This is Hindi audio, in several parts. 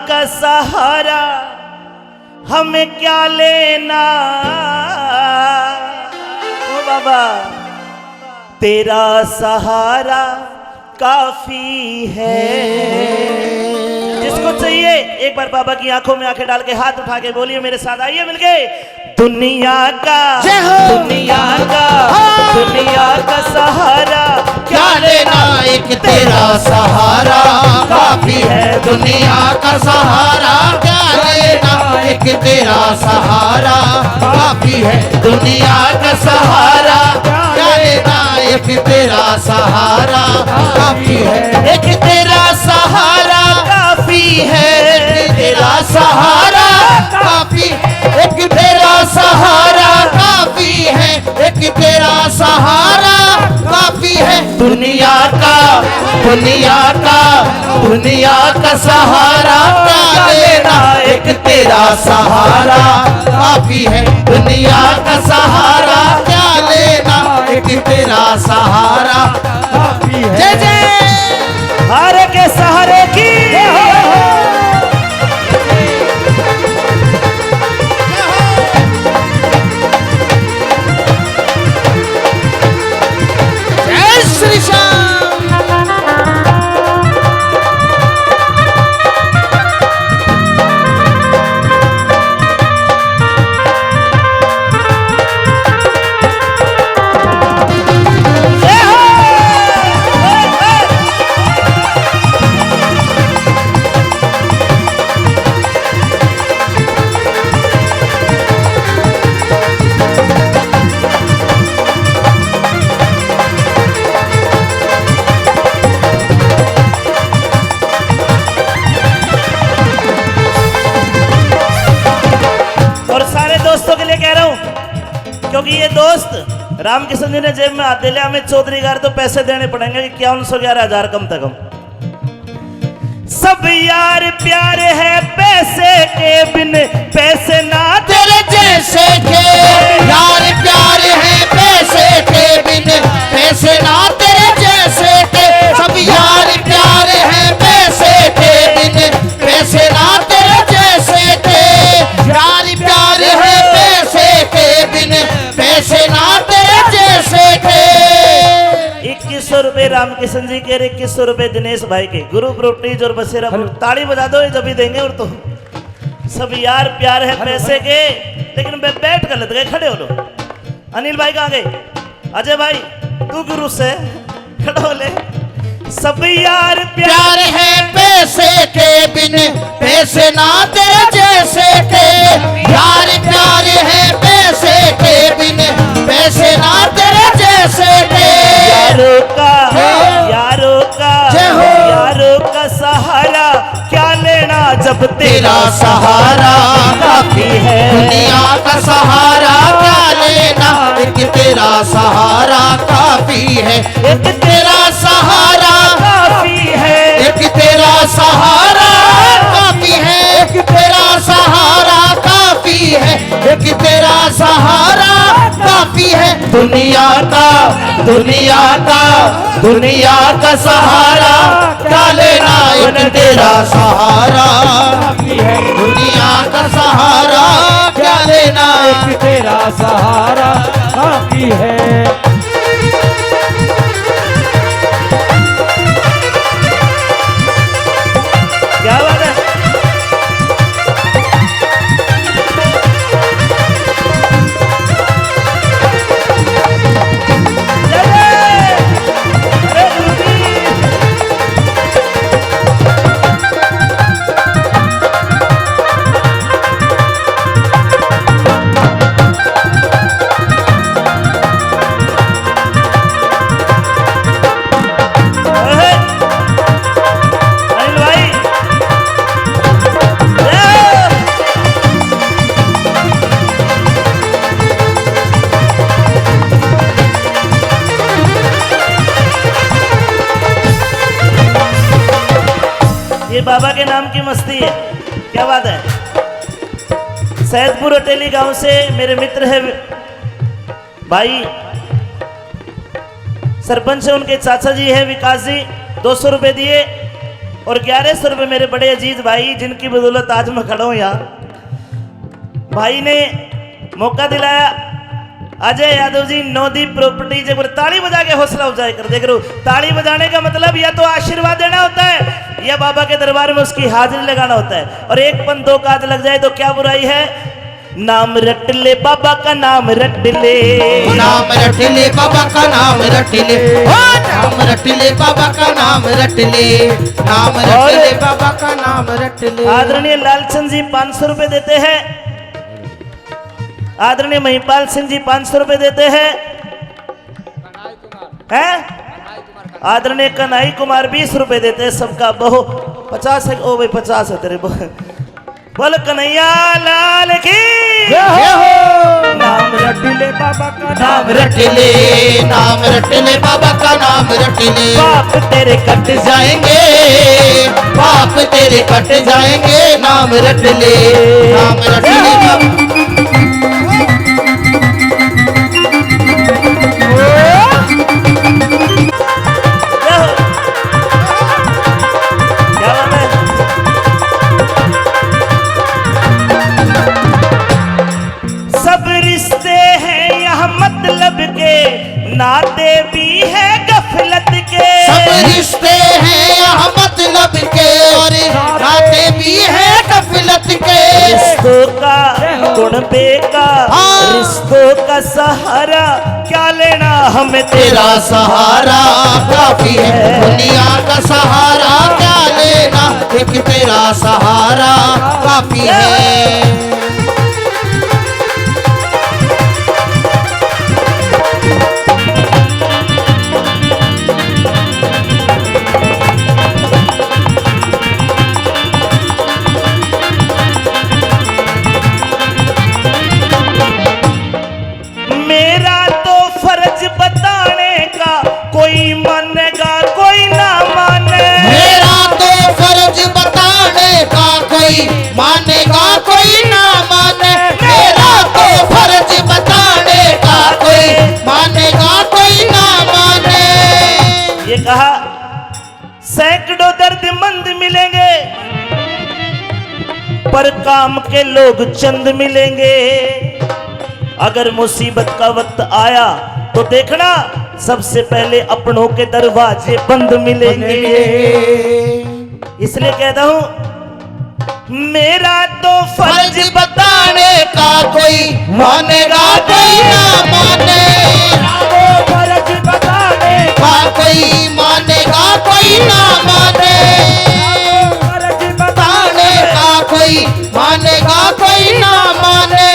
का सहारा हमें क्या लेना, ओ बाबा तेरा सहारा काफी है। जिसको चाहिए एक बार बाबा की आंखों में आंखें डाल के हाथ उठा के बोलिए मेरे साथ, आइए मिलके। दुनिया का दुनिया का सहारा क्या लेना, एक तेरा सहारा काफी है। दुनिया का सहारा क्या लेना, एक तेरा सहारा काफी है। दुनिया का सहारा क्या लेना, एक तेरा सहारा काफी है। एक तेरा सहारा काफी है, तेरा सहारा काफी, एक तेरा सहारा काफी है, एक तेरा सहारा काफी है। दुनिया का सहारा क्या लेना, एक तेरा सहारा काफी है। दुनिया का सहारा क्या लेना, एक तेरा सहारा काफी है। जय जय सहारे के सहारे की जय श्री श्याम। क्योंकि ये दोस्त रामकिशन जी ने जेब में हाथ दिया, हमें चौधरी गार तो पैसे देने पड़ेंगे 5111,000 कम से कम। सब यार प्यार है पैसे के बिन, पैसे ना तेरे जैसे के यार प्यार है पैसे के बिन, पैसे ना तेरे जैसे के। सब यार प्यार है पैसे के बिन, पैसे ना तेरे जैसे के। यार प्यार है पैसे के बिन, पैसे ना तेरे जैसे के। 2100 रुपए रामकिशन जी के, 2100 रुपए दिनेश भाई के। गुरु प्रोटीज और बसेरा ताड़ी बजा दो, ये जब भी देंगे। और तो सब यार प्यार है पैसे के, लेकिन बैठ गलत गए, खड़े हो लो। अनिल भाई कहाँ गए? अजय भाई तू गुरु से खड़ा हो ले। सब यार प्यार है पैसे के बिन, पैसे ना तेरे जैसे के। यार प्यार है पैसे के बिन, पैसे ना तेरे जैसे के। यारों का सहारा क्या लेना, जब तेरा सहारा काफी है। दुनिया का सहारा क्या लेना, एक तेरा सहारा काफी है। एक तेरा सहारा काफी है, एक तेरा सहारा काफी है। एक तेरा सहारा काफी है, एक तेरा सहारा काफी है। दुनिया का सहारा क्या लेना, एक तेरा सहारा काफी है। दुनिया का सहारा क्या लेना, एक तेरा सहारा काफी है। क्या बात है? ये बाबा के नाम की मस्ती है, क्या बात है। सैदपुर अटेली गांव से मेरे मित्र है भाई, सरपंच है, उनके चाचा जी है विकास जी, 200 रुपए दिए। और 1100 रुपये मेरे बड़े अजीज भाई जिनकी बदौलत आज मैं खड़ा हूं यहाँ, भाई ने मौका दिलाया। अजय यादव जी, नवदीप प्रॉपर्टीज, एक बार ताली बजा के हौसला अफजाई कर दे करो। ताली बजाने का मतलब या तो आशीर्वाद देना होता है या बाबा के दरबार में उसकी हाजिरी लगाना होता है। और एक पन दो काज लग जाए तो क्या बुराई है। नाम रट ले बाबा का नाम रट ले, नाम रट ले बाबा का नाम रट ले, नाम रट ले बाबा का नाम रट ले, नाम रट ले बाबा का नाम रट ले। आदरणीय लालचंद जी 500 रुपए देते हैं, आदरणीय महिपाल सिंह जी 500 रुपए देते हैं, आदरणीय कन्हई कुमार 20 रुपए देते हैं। सबका बहु 50 है। ओ भाई 50 है तेरे बोल कन्हैया लाल की नाम रट ले बाबा का नाम रट ले, नाम रट ले बाबा का नाम रट ले। पाप तेरे कट जाएंगे, पाप तेरे कट जाएंगे, नाम रट ले, नाम रट ले बाबा। नाते भी है गफलत के, सब रिश्ते हैं यहाँ मतलब के, और नाते भी है गफलत के। रिश्तों का गुण बेकार, रिश्तों का सहारा क्या लेना हमें तेरा सहारा काफी है, दुनिया का सहारा क्या लेना, एक तेरा सहारा काफी है। कोई मानेगा कोई ना माने, मेरा तो फर्ज बताने का, कोई मानेगा कोई ना माने। मेरा तो फर्ज बताने का, कोई मानेगा कोई ना माने। ये कहा सैकड़ों दर्दमंद मिलेंगे पर काम के लोग चंद मिलेंगे। अगर मुसीबत का वक्त आया तो देखना सबसे पहले अपनों के दरवाजे बंद मिलेंगे। इसलिए कहता हूं मेरा तो फर्ज बताने का, कोई मानेगा कोई ना माने। फर्ज बताने का, कोई मानेगा कोई ना माने। फर्ज बताने का, कोई मानेगा कोई ना माने।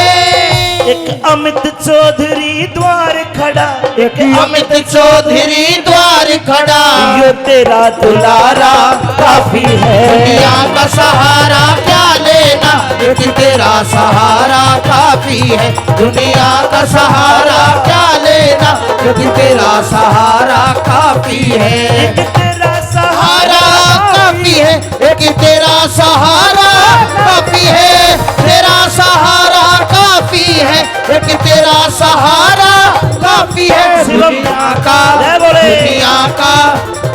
एक अमित चौधरी द्वार खड़ा, एक अमित चौधरी द्वार खड़ा, यो तेरा दुलारा काफी है। दुनिया का सहारा क्या लेना, एक तेरा सहारा काफी है। दुनिया का सहारा क्या लेना, एक तेरा सहारा काफी है। एक तेरा सहारा काफी है, एक तेरा सहारा काफी है। तेरा सहारा काफी है, एक तेरा सहारा काफी है। दुनिया का,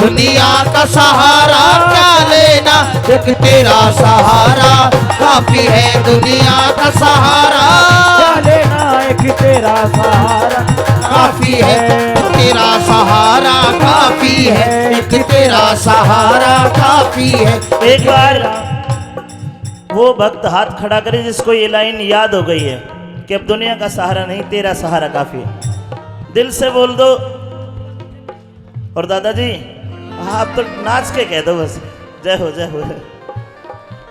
दुनिया का सहारा क्या लेना, एक तेरा सहारा काफी है। दुनिया का सहारा क्या लेना, एक तेरा सहारा काफी है। तेरा सहारा काफी है, एक तेरा सहारा काफी है। एक बार वो भक्त हाथ खड़ा करे जिसको ये लाइन याद हो गई है कि अब दुनिया का सहारा नहीं, तेरा सहारा काफी है। दिल से बोल दो। और दादाजी आप तो नाच के कह दो बस, जय हो जय हो।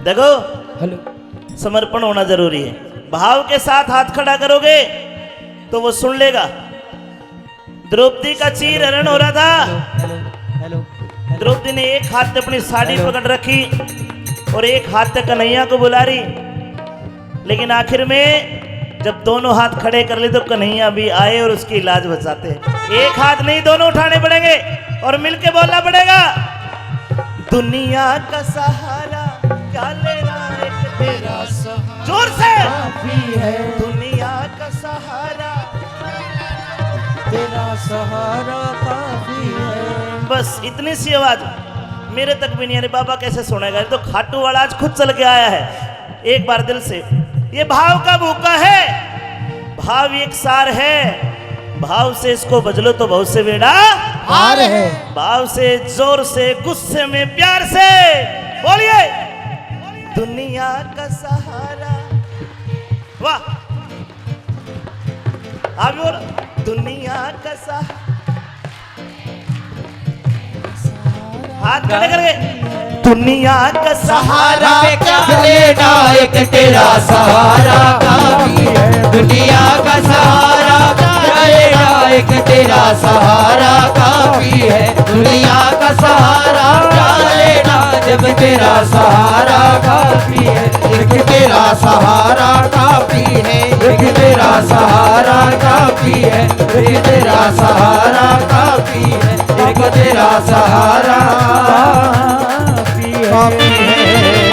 देखो हेलो, समर्पण होना जरूरी है। भाव के साथ हाथ खड़ा करोगे तो वो सुन लेगा। द्रौपदी का चीर हरण हो रहा था। हेलो, द्रौपदी ने एक हाथ से अपनी साड़ी पकड़ रखी और एक हाथ से कन्हैया को बुला रही, लेकिन आखिर में जब दोनों हाथ खड़े कर ले तो कन्हैया भी आए और उसकी इलाज बचाते हैं। एक हाथ नहीं, दोनों उठाने पड़ेंगे और मिलके बोलना पड़ेगा, दुनिया का सहारा क्या लेना, एक तेरा सहारा। जोर से काफी है, दुनिया का सहारा तेरा सहारा काफी है। बस इतनी सी आवाज। मेरे तक भी नहीं। अरे बाबा कैसे सुनेगा, ये तो खाटू वाला आज खुद चल के आया है। एक बार दिल से, ये भाव का भूखा है, भाव एक सार है, भाव से इसको बजलो तो बहुत से बेड़ा हार है। भाव से, जोर से, गुस्से में, प्यार से बोलिए, दुनिया का सहारा। वाह, आप भी बोलो, दुनिया का सहारा। हाथ खड़े करके, दुनिया का सहारा क्या लेना, एक तेरा सहारा काफी है। दुनिया का सहारा क्या लेना, एक तेरा सहारा काफी है। दुनिया का सहारा क्या लेना, जब तेरा सहारा काफी है। एक तेरा सहारा काफी है, एक तेरा सहारा काफी है, एक तेरा सहारा काफी है, एक तेरा सहारा काफी है।